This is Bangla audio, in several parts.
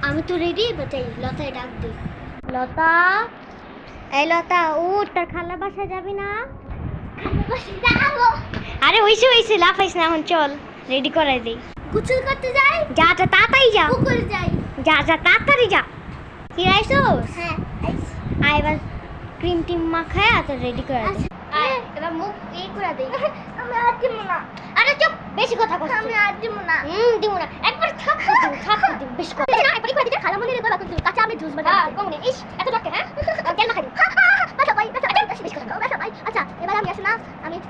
আমি তো রেডি, বাটাই লতায় ডাক দে। লতা, এই লতা উঠ, তোর খালা বাসা যাবি না? আরে হইছে লাফাইস না, এখন চল রেডি করাই দেই। গোসল করতে যাই? যা যা তাড়াতাড়ি যা। পুকুরে যাই। যা যা তাড়াতাড়ি যা। কি আইছস? হ্যাঁ আইছি। আয় এবার ক্রিম টিম মাখায় তো রেডি করে দে। আয় এবার মুখ করে দেই। আমি আর দিব না। আরে চুপ, বেশি কথা কইছিস। আমি আর দিব না। দিব না, একবার থাক দিম বেশি কথা। না একবার করে দিতে খালা মনে রে বাবা, কিন্তু কাঁচা আমি জুস বানাই। কমনে ইস এত ডাকে হ্যাঁ? কেন মাখাই? বাসা ভাই, বাসা বেশি কথা। বাসা ভাই। আচ্ছা এবার আমি আসি না,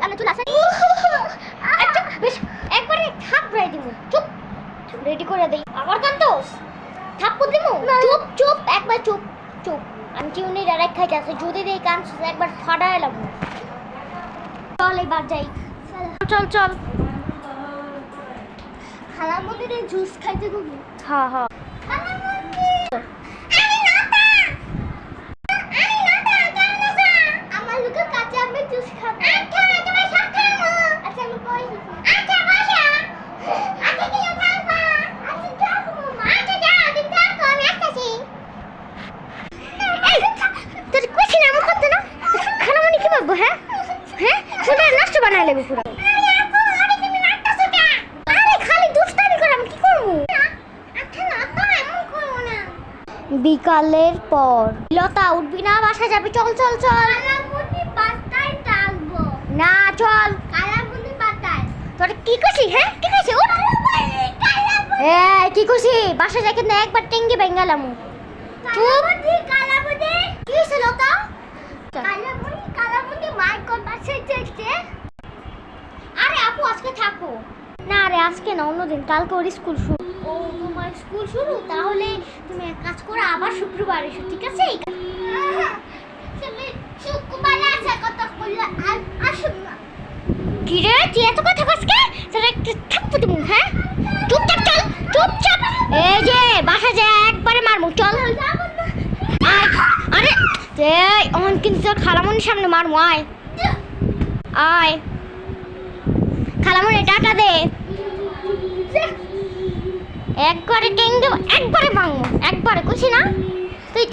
আমি চলে আসি। চুপ, বেশি একবারে থাপ রাই দিমু। চুপ, রেডি করে দেই। আবার কান্দোস? থাপ্পড় দিমু? চুপ চুপ, একবার চুপ চুপ। আমি চিউনি ডাইরেক্ট খাইতে আছে, যদি দেই কান্দছিস একবার ফাড়ায় লাগবো। চল এবার যাই। চল চল। খালা মনে রে জুস খাইতে গবি। হ্যাঁ হ্যাঁ। খালা মনে আমি নাতা। আমি নাতা, কেমন আছো? আমার লোকে কাঁচা আমি জুস খাবো। আচ্ছা তুমি সব খাও। আচ্ছা আমি বসি। আচ্ছা বসো। আচ্ছা কি খাবা? আচ্ছা যাও মামা। আচ্ছা যাও, তুমি থাকো, আমি আসতেছি। এই তোর কইছি না আমার কথা না? খানা মানে কি ভাববো হ্যাঁ? হ্যাঁ পুরো নষ্ট বানাই লাগবে পুরো। আমি আপু, আরে তুমি নাচতেছো কেন? আরে খালি দুষ্টামি করে আমি কি করবো? আচ্ছা নাতা, এমন করো না। বিকালের পর। লতা উঠবি না, বাসা যাবি? চল চল চল। কালামুনি পাতায় ডাকবো। না চল। কালামুনি পাতায়। তোর কি কইছি হ্যাঁ? কি কইছি? উঠ। এই কি কইছি? বাসা যাই কিন্তু একবার টেঙ্গি বেঙ্গালাম। কালামুনি কি হইছে লতা? কালামুনি মাইক কোন বাসায় যাইছে? আরে আপু আজকে থাকো। না রে আজকে না, অন্যদিন। কালকে ওর স্কুল শুরু। ও তোমার স্কুল শুরু? তাহলে তুমি এক কাজ করো, আবার শুক্রবার এসো, ঠিক আছে? তুমি শুক্রবারে আসা কথা বললে আর আসুন না। কি রে তুই এত কথা কস কে? তোর একটু থাপ্পড় দিমু হ্যাঁ? চুপচাপ চল, চুপচাপ। এই যে বাসা যায় একবারে মারমু, চল। আয়। আরে এই অন কিন্তু তোর খালামনির সামনে মারমু, আয় আয়। খালামনি টাটা দে। একবারে টেঙ্গে একবারে ভাঙবো, একবারে কইছি না? তুই